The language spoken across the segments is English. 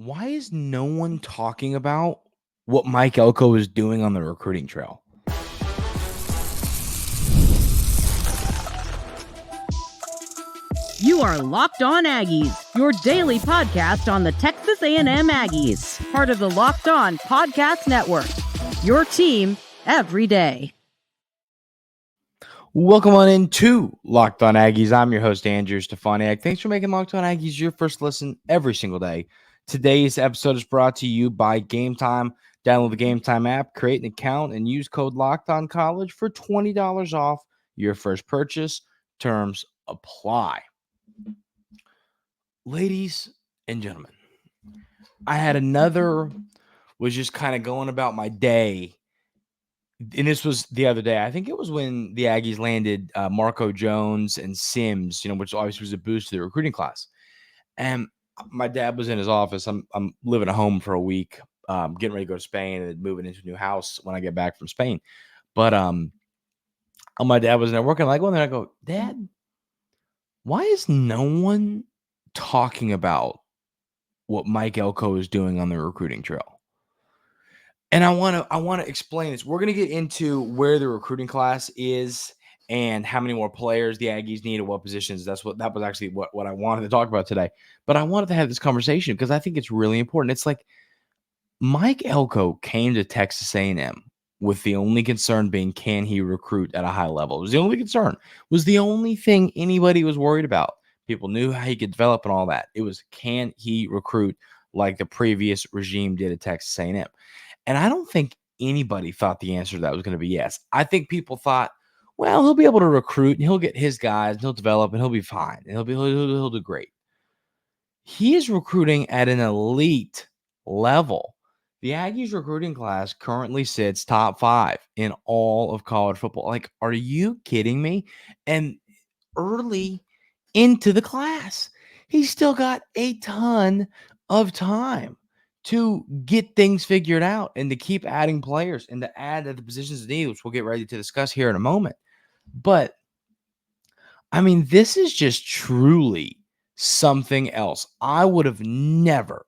Why is no one talking about what Mike Elko is doing on the recruiting trail? You are Locked On Aggies, your daily podcast on the Texas A&M Aggies, part of the Locked On Podcast Network, your team every day. Welcome on into Locked On Aggies. I'm your host, Andrew Stefaniak. Thanks for making Locked On Aggies your first listen every single day. Today's episode is brought to you by Game Time. Download the Game Time app, create an account, and use code LOCKEDONCollege for $20 off your first purchase. Terms apply. Ladies and gentlemen, was just kind of going about my day. And this was the other day. I think it was when the Aggies landed Marco Jones and Sims, which obviously was a boost to the recruiting class. And my dad was in his office. I'm living at home for a week, getting ready to go to Spain and moving into a new house when I get back from Spain. But my dad was in there working. I go in there, I go, Dad, why is no one talking about what Mike Elko is doing on the recruiting trail? And I want to explain this. We're going to get into where the recruiting class is and how many more players the Aggies need at what positions. That was actually what I wanted to talk about today. But I wanted to have this conversation because I think it's really important. It's like Mike Elko came to Texas A&M with the only concern being, can he recruit at a high level? It was the only concern. It was the only thing anybody was worried about. People knew how he could develop and all that. It was, can he recruit like the previous regime did at Texas A&M? And I don't think anybody thought the answer to that was going to be yes. I think people thought, well, he'll be able to recruit and he'll get his guys and he'll develop and he'll be fine and he'll do great. He is recruiting at an elite level. The Aggies recruiting class currently sits top 5 in all of college football. Like, are you kidding me? And early into the class, he's still got a ton of time to get things figured out and to keep adding players and to add at the positions of need, which we'll get ready to discuss here in a moment. But, I mean, this is just truly something else. I would have never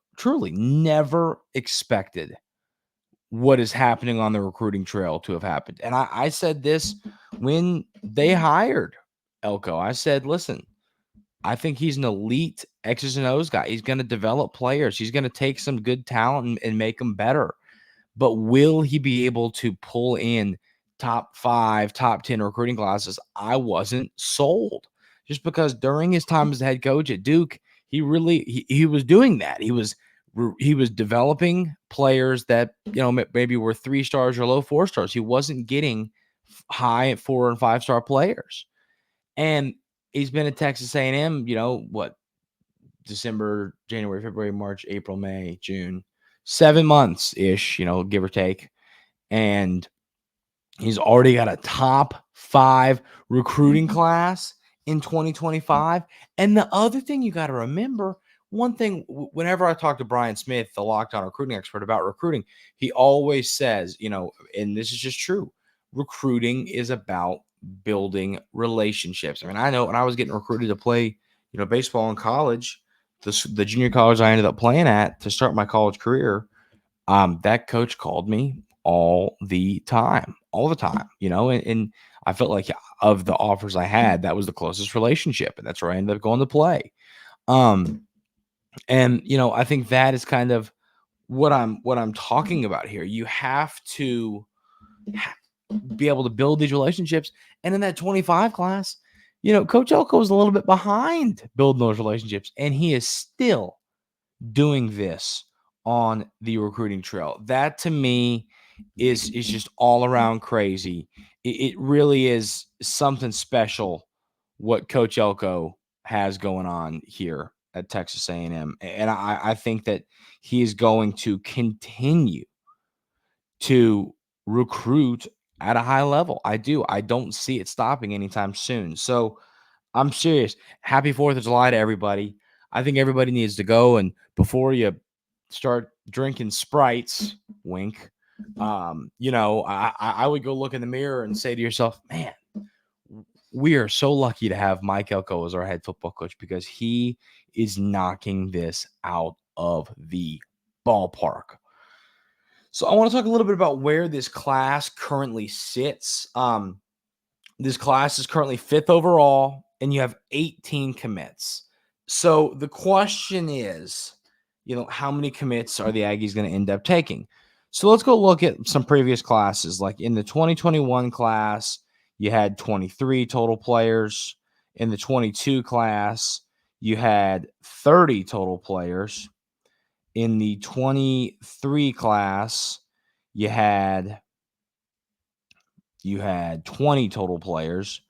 expected what is happening on the recruiting trail to have happened. And I said this when they hired Elko. I said, listen, I think he's an elite X's and O's guy. He's going to develop players. He's going to take some good talent and make them better. But will he be able to pull in top 5, top 10 recruiting classes? I wasn't sold. Just because during his time as the head coach at Duke, he was doing that. He was developing players that, maybe were 3 stars or low 4 stars. He wasn't getting high 4 and 5 star players. And he's been at Texas A&M, December, January, February, March, April, May, June, 7 months-ish, give or take. And he's already got a top 5 recruiting class in 2025. And the other thing you got to remember, one thing, whenever I talk to Brian Smith, the Locked On recruiting expert, about recruiting, he always says, and this is just true, recruiting is about building relationships. I mean, I know when I was getting recruited to play, baseball in college, the junior college I ended up playing at to start my college career, that coach called me all the time, and I felt like of the offers I had, that was the closest relationship, and that's where I ended up going to play. And I think that is kind of what I'm talking about here. You have to be able to build these relationships. And in that 25 class, Coach Elko was a little bit behind building those relationships, and he is still doing this on the recruiting trail. That to me is just all around crazy. It really is something special what Coach Elko has going on here at Texas A&M. And I think that he is going to continue to recruit at a high level. I do. I don't see it stopping anytime soon. So I'm serious. Happy 4th of July to everybody. I think everybody needs to go, and before you start drinking Sprites, wink, I would go look in the mirror and say to yourself, man, we are so lucky to have Mike Elko as our head football coach, because he is knocking this out of the ballpark. So I want to talk a little bit about where this class currently sits. This class is currently 5th overall, and you have 18 commits. So the question is, how many commits are the Aggies going to end up taking? So let's go look at some previous classes. Like in the 2021 class, you had 23 total players. In the 22 class, you had 30 total players. In the 23 class, you had 20 total players.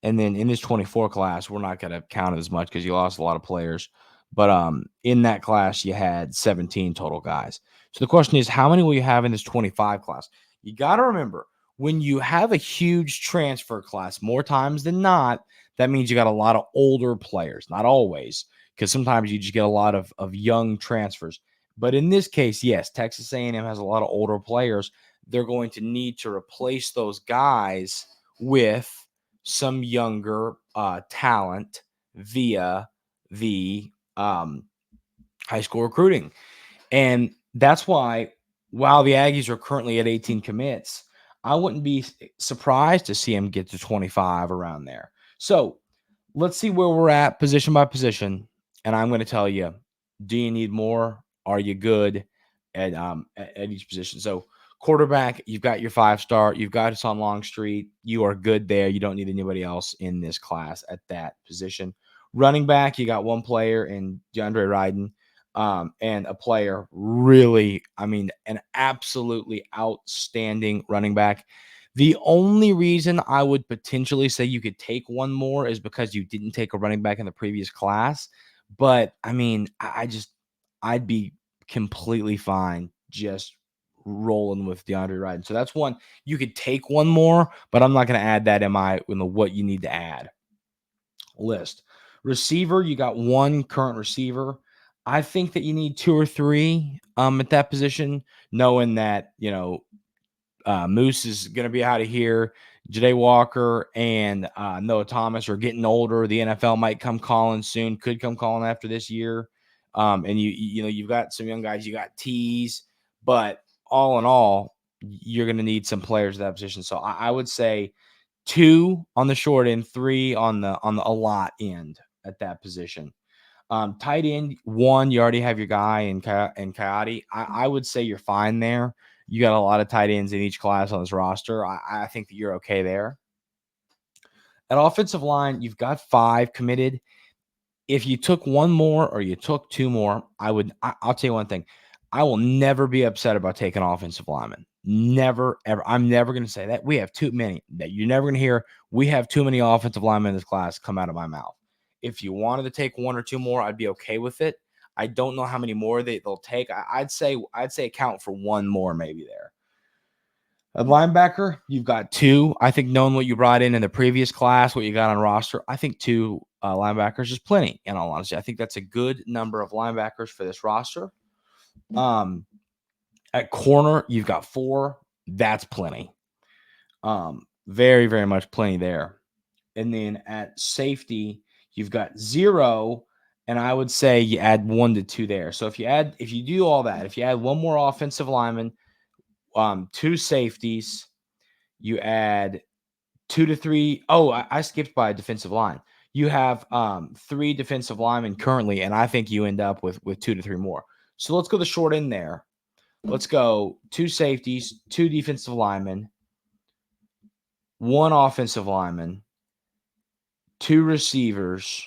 And then in this 24 class, we're not going to count it as much because you lost a lot of players. But in that class, you had 17 total guys. So the question is, how many will you have in this 25 class? You got to remember, when you have a huge transfer class, more times than not, that means you got a lot of older players. Not always, because sometimes you just get a lot of young transfers. But in this case, yes, Texas A&M has a lot of older players. They're going to need to replace those guys with some younger talent via the high school recruiting. And that's why, while the Aggies are currently at 18 commits, I wouldn't be surprised to see them get to 25 around there. So let's see where we're at position by position. And I'm going to tell you, do you need more? Are you good at each position? So quarterback, you've got your 5-star. You've got us on Longstreet. You are good there. You don't need anybody else in this class at that position. Running back, you got one player in DeAndre Ryden, and a player really, an absolutely outstanding running back. The only reason I would potentially say you could take one more is because you didn't take a running back in the previous class. But I'd be completely fine just rolling with DeAndre Ryden. So that's one. You could take one more, but I'm not going to add that in the what you need to add list. Receiver, you got one current receiver. I think that you need 2 or 3 at that position, knowing that, Moose is going to be out of here. Ja'Day Walker and Noah Thomas are getting older. The NFL might come calling soon, could come calling after this year. And you've got some young guys. You got Tees, but all in all, you're going to need some players at that position. So I would say 2 on the short end, 3 on the a lot end at that position. Tight end, 1, you already have your guy in Coyote. I would say you're fine there. You got a lot of tight ends in each class on this roster. I think that you're okay there. At offensive line, you've got 5 committed. If you took 1 more or you took 2 more, I'll tell you one thing. I will never be upset about taking offensive linemen. Never, ever. I'm never going to say that. We have too many. That you're never going to hear, we have too many offensive linemen in this class, come out of my mouth. If you wanted to take 1 or 2 more, I'd be okay with it. I don't know how many more they'll take. I'd say account for 1 more maybe there. A linebacker, you've got 2. I think knowing what you brought in the previous class, what you got on roster, I think 2 linebackers is plenty, in all honesty. I think that's a good number of linebackers for this roster. At corner, you've got 4. That's plenty. Very, very much plenty there. And then at safety, you've got 0, and I would say you add 1 to 2 there. So if you do all that, if you add 1 more offensive lineman, 2 safeties, you add 2 to 3. Oh, I skipped by a defensive line. You have 3 defensive linemen currently, and I think you end up with 2 to 3 more. So let's go the short end there. Let's go 2 safeties, 2 defensive linemen, 1 offensive lineman, 2 receivers.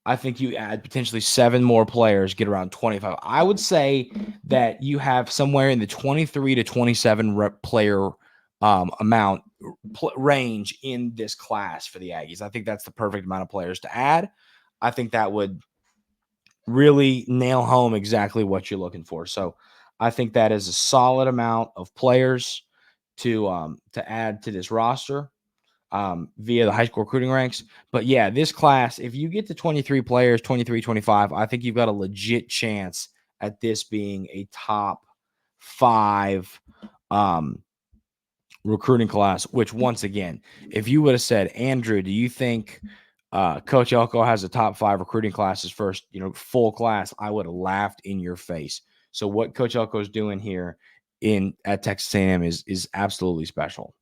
I think you add potentially 7 more players, get around 25. I would say that you have somewhere in the 23 to 27 player amount range in this class for the Aggies. I think that's the perfect amount of players to add. I think that would really nail home exactly what you're looking for. So I think that is a solid amount of players to add to this roster via the high school recruiting ranks. But yeah, this class, if you get to 23 players, 23, 25, I think you've got a legit chance at this being a top 5 recruiting class, which once again, if you would have said, Andrew, do you think Coach Elko has a top 5 recruiting classes first, full class. I would have laughed in your face. So what Coach Elko is doing here at Texas A&M is absolutely special.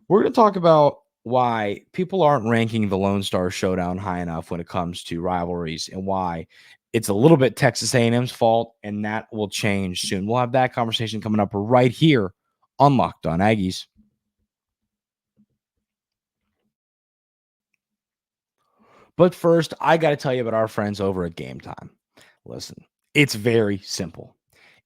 We're going to talk about why people aren't ranking the Lone Star Showdown high enough when it comes to rivalries, and why it's a little bit Texas A&M's fault, and that will change soon. We'll have that conversation coming up right here on Locked On Aggies. But first, I got to tell you about our friends over at Game Time. Listen, it's very simple.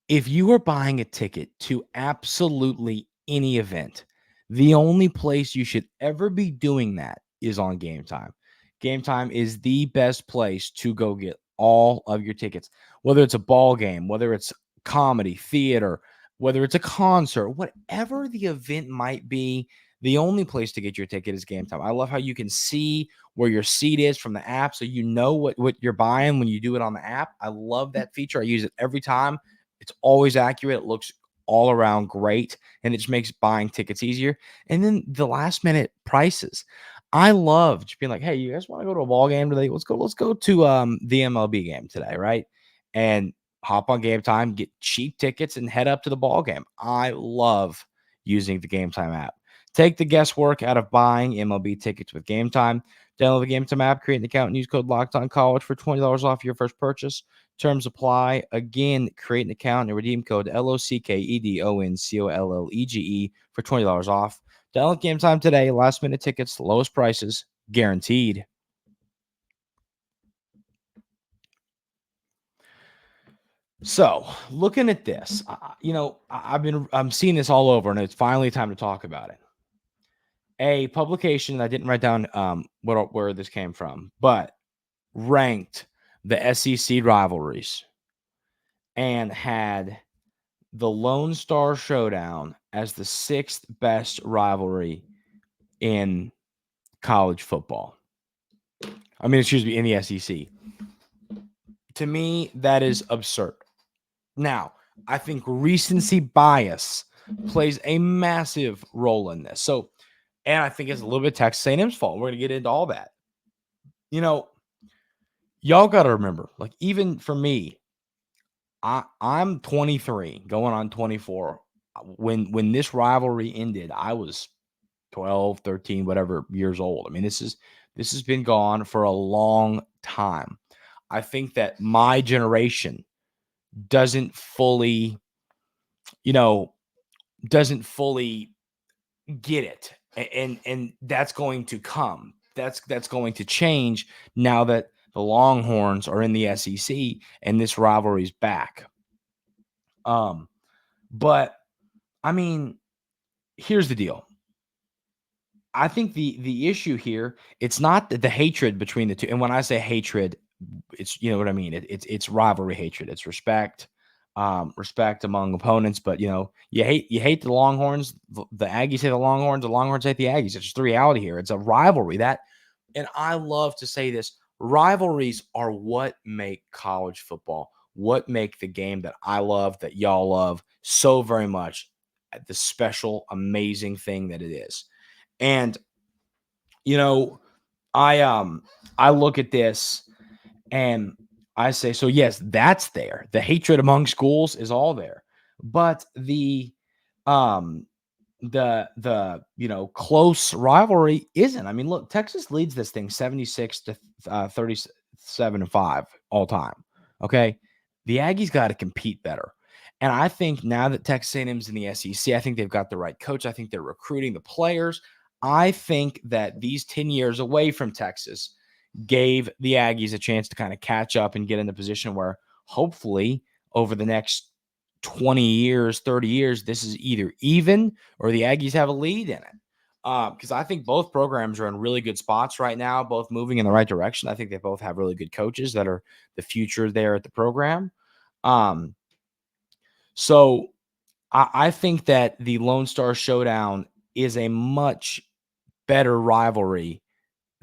If you are buying a ticket to absolutely any event, the only place you should ever be doing that is on Game Time. Game Time is the best place to go get all of your tickets, whether it's a ball game, whether it's comedy, theater, whether it's a concert, whatever the event might be. The only place to get your ticket is Game Time. I love how you can see where your seat is from the app, so you know what you're buying when you do it on the app. I love that feature. I use it every time. It's always accurate. It looks all around great, and it just makes buying tickets easier. And then the last minute prices. I love just being like, hey, you guys want to go to a ball game today? Let's go to the MLB game today, right? And hop on Game Time, get cheap tickets, and head up to the ball game. I love using the Game Time app. Take the guesswork out of buying MLB tickets with Game Time. Download the Game Time app, create an account, and use code LOCKEDONCollege for $20 off your first purchase. Terms apply. Again, create an account and redeem code LOCKEDONCOLLEGE for $20 off. Download Game Time today. Last minute tickets, lowest prices, guaranteed. So, looking at this, I'm seeing this all over, and it's finally time to talk about it. A publication, I didn't write down where this came from, but ranked the SEC rivalries and had the Lone Star Showdown as the 6th best rivalry in college football. In the SEC. To me, that is absurd. Now, I think recency bias plays a massive role in this. And I think it's a little bit Texas A&M's fault. We're going to get into all that. Y'all got to remember, like, even for me, I'm 23, going on 24. When this rivalry ended, I was 12, 13, whatever years old. This has been gone for a long time. I think that my generation doesn't fully get it. And that's going to come. That's going to change now that the Longhorns are in the SEC and this rivalry's back. But here's the deal. I think the issue here, it's not the hatred between the two. And when I say hatred, it's, you know what I mean? It's rivalry hatred. It's respect among opponents. But, you hate the Longhorns. The Aggies hate the Longhorns hate the Aggies. It's just the reality here. It's a rivalry and I love to say this, rivalries are what make college football, what make the game that I love, that y'all love so very much, the special, amazing thing that it is. And, I look at this and I say, so yes, that's there. The hatred among schools is all there. But the close rivalry isn't. Look, Texas leads this thing 76 to 37-5 all time. Okay. The Aggies got to compete better. And I think now that Texas A&M's in the SEC, I think they've got the right coach. I think they're recruiting the players. I think that these 10 years away from Texas gave the Aggies a chance to kind of catch up and get in the position where hopefully over the next 20 years, 30 years, this is either even or the Aggies have a lead in it. Because I think both programs are in really good spots right now, both moving in the right direction. I think they both have really good coaches that are the future there at the program. So I think that the Lone Star Showdown is a much better rivalry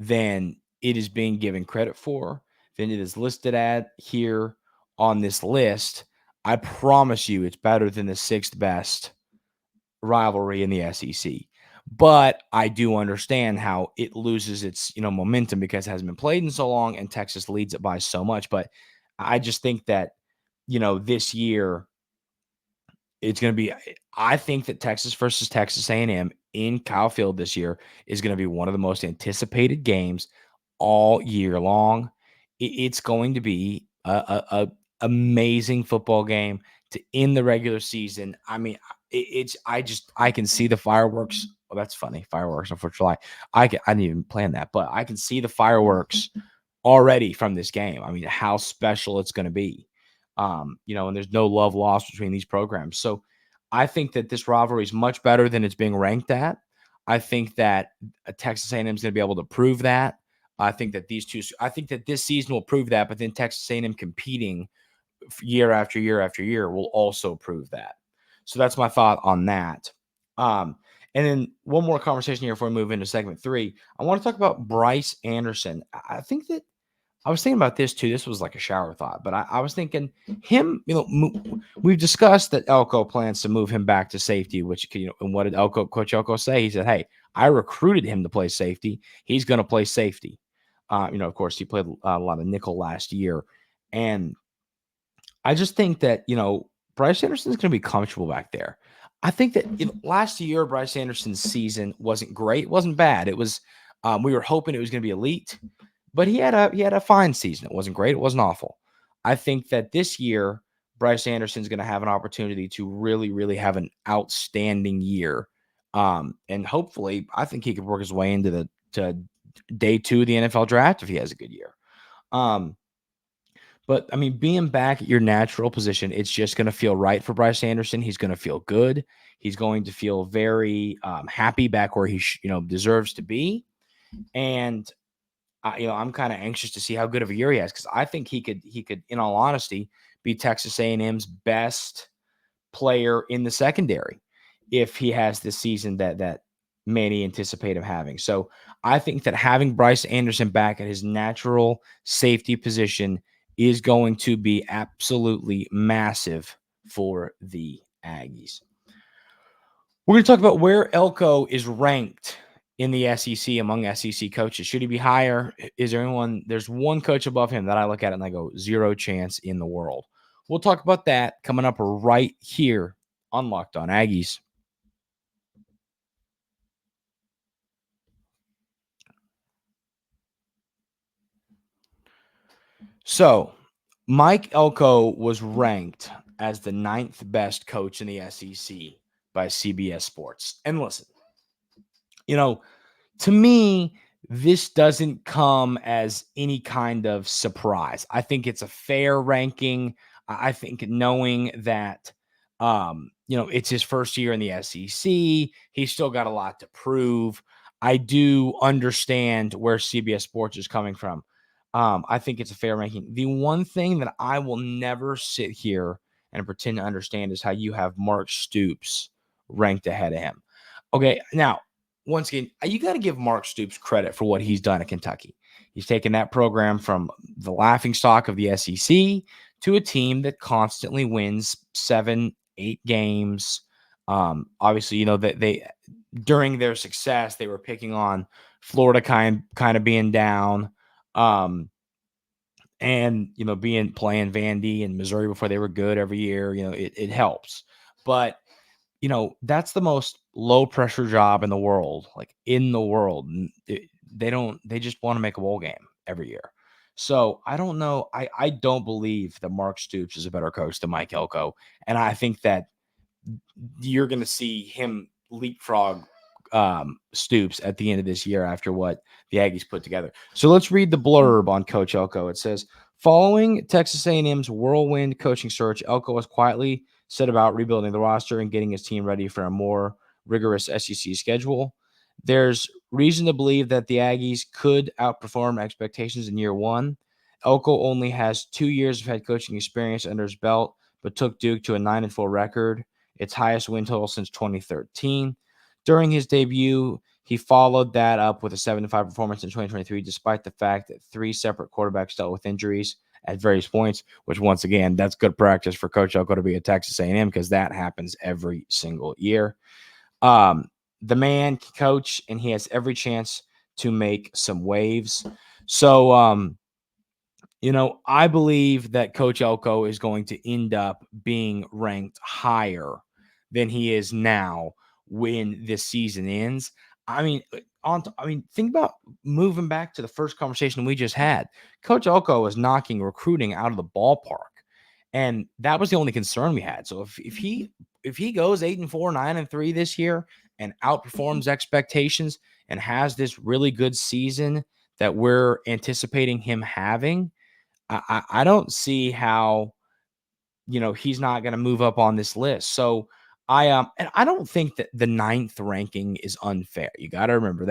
than it is being given credit for, than it is listed at here on this list. I promise you it's better than the 6th best rivalry in the SEC. But I do understand how it loses its, momentum because it hasn't been played in so long and Texas leads it by so much. But I just think that, this year it's going to be, I think that Texas versus Texas A&M in Kyle Field this year is going to be one of the most anticipated games all year long. It's going to be a amazing football game to end the regular season. I mean, I can see the fireworks. Well, that's funny. Fireworks on 4th of July. I didn't even plan that, but I can see the fireworks already from this game. I mean, how special it's going to be. And there's no love lost between these programs. So I think that this rivalry is much better than it's being ranked at. I think that Texas A&M is going to be able to prove that. I think that this season will prove that, but then Texas A&M competing year after year after year will also prove that. So that's my thought on that. And then one more conversation here before we move into segment 3. I want to talk about Bryce Anderson. I think that I was thinking about this too. This was like a shower thought, but I was thinking him, we've discussed that Elko plans to move him back to safety, which, and what did Coach Elko say? He said, hey, I recruited him to play safety. He's going to play safety. Of course, he played a lot of nickel last year. And I just think that, Bryce Anderson is going to be comfortable back there. I think that last year, Bryce Anderson's season wasn't great. It wasn't bad. It was, we were hoping it was going to be elite. But he had a fine season. It wasn't great. It wasn't awful. I think that this year, Bryce Anderson's going to have an opportunity to really, really have an outstanding year. And hopefully, I think he could work his way into to day 2 of the NFL draft if he has a good year. But I mean, being back at your natural position, it's just going to feel right for Bryce Anderson. He's going to feel good. He's going to feel very happy back where he deserves to be. And I'm kind of anxious to see how good of a year he has because I think he could, in all honesty, be Texas A&M's best player in the secondary if he has this season that many anticipate him having. So I think that having Bryce Anderson back at his natural safety position is going to be absolutely massive for the Aggies. We're going to talk about where Elko is ranked in the SEC among SEC coaches. Should he be higher? Is there anyone? There's one coach above him that I look at it and I go, zero chance in the world. We'll talk about that coming up right here on Locked On Aggies. So Mike Elko was ranked as the 9th best coach in the SEC by CBS Sports. And listen, to me, this doesn't come as any kind of surprise. I think it's a fair ranking. I think knowing that, it's his first year in the SEC, he's still got a lot to prove. I do understand where CBS Sports is coming from. I think it's a fair ranking. The one thing that I will never sit here and pretend to understand is how you have Mark Stoops ranked ahead of him. Okay, now, once again, you got to give Mark Stoops credit for what he's done at Kentucky. He's taken that program from the laughingstock of the SEC to a team that constantly wins 7-8 games. Obviously, that they during their success they were picking on Florida kind of being down, and playing Vandy and Missouri before they were good every year. It helps, but that's the most low pressure job in the world, they just want to make a bowl game every year. So I don't know. I don't believe that Mark Stoops is a better coach than Mike Elko. And I think that you're going to see him leapfrog Stoops at the end of this year after what the Aggies put together. So let's read the blurb on Coach Elko. It says, following Texas A&M's whirlwind coaching search, Elko has quietly set about rebuilding the roster and getting his team ready for a more rigorous SEC schedule. There's reason to believe that the Aggies could outperform expectations in year 1. Elko only has 2 years of head coaching experience under his belt, but took Duke to a 9-4 record, its highest win total since 2013. During his debut, he followed that up with a 7-5 performance in 2023, despite the fact that 3 separate quarterbacks dealt with injuries at various points, which once again, that's good practice for Coach Elko to be at Texas A&M because that happens every single year. the man can coach, and he has every chance to make some waves. So, I believe that Coach Elko is going to end up being ranked higher than he is now when this season ends. I mean, think about moving back to the first conversation we just had. Coach Elko was knocking recruiting out of the ballpark, and that was the only concern we had. So if he goes 8-4, 9-3 this year and outperforms expectations and has this really good season that we're anticipating him having, I don't see how, he's not going to move up on this list. So and I don't think that the 9th ranking is unfair. You got to remember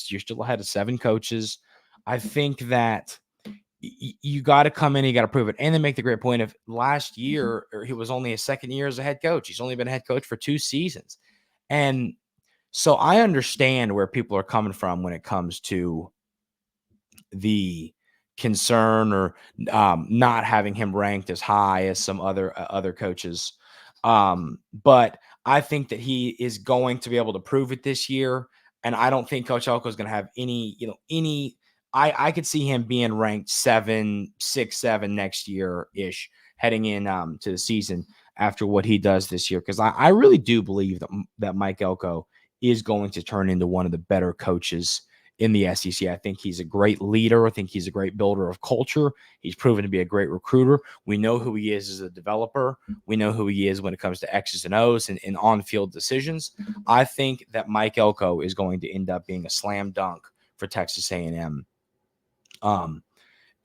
you're still ahead of 7 coaches. I think that you got to come in, you got to prove it. And then make the great point of last year, he was only his second year as a head coach. He's only been a head coach for 2 seasons. And so I understand where people are coming from when it comes to the concern or not having him ranked as high as some other coaches. But I think that he is going to be able to prove it this year. And I don't think Coach Elko is going to have any. I could see him being ranked 7, 6, 7 next year ish, heading in to the season after what he does this year. Because I really do believe that Mike Elko is going to turn into one of the better coaches in the SEC. I think he's a great leader. I think he's a great builder of culture. He's proven to be a great recruiter. We know who he is as a developer. We know who he is when it comes to X's and O's and on-field decisions. I think that Mike Elko is going to end up being a slam dunk for Texas A&M.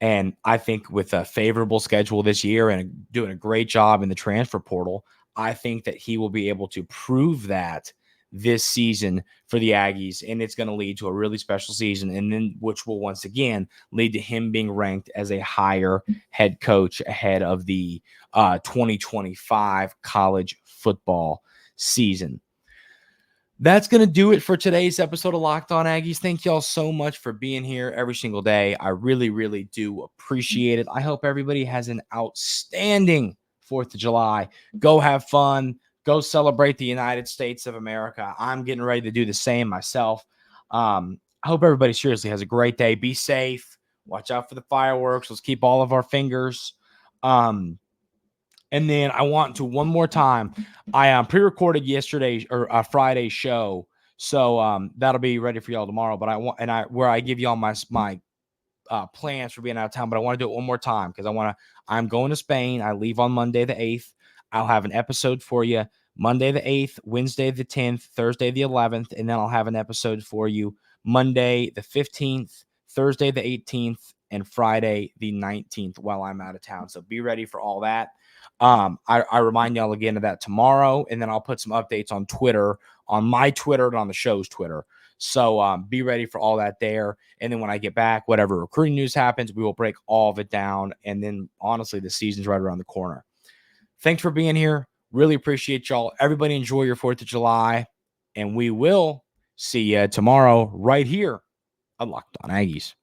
And I think with a favorable schedule this year and doing a great job in the transfer portal, I think that he will be able to prove that this season for the Aggies, and it's going to lead to a really special season, and then which will once again lead to him being ranked as a higher head coach ahead of the 2025 college football season. That's going to do it for today's episode of Locked On Aggies. Thank y'all so much for being here every single day. I really, really do appreciate it. I hope everybody has an outstanding 4th of July. Go have fun. Go celebrate the United States of America. I'm getting ready to do the same myself. I hope everybody seriously has a great day. Be safe. Watch out for the fireworks. Let's keep all of our fingers. And then I want to one more time. I pre-recorded yesterday or Friday's show, so that'll be ready for y'all tomorrow. But where I give y'all my plans for being out of town. But I want to do it one more time because I'm going to Spain. I leave on Monday the 8th. I'll have an episode for you Monday the 8th, Wednesday the 10th, Thursday the 11th, and then I'll have an episode for you Monday the 15th, Thursday the 18th, and Friday the 19th while I'm out of town. So be ready for all that. I remind y'all again of that tomorrow, and then I'll put some updates on Twitter, on my Twitter and on the show's Twitter. So be ready for all that there. And then when I get back, whatever recruiting news happens, we will break all of it down. And then honestly, the season's right around the corner. Thanks for being here. Really appreciate y'all. Everybody enjoy your 4th of July, and we will see you tomorrow right here on Locked On Aggies.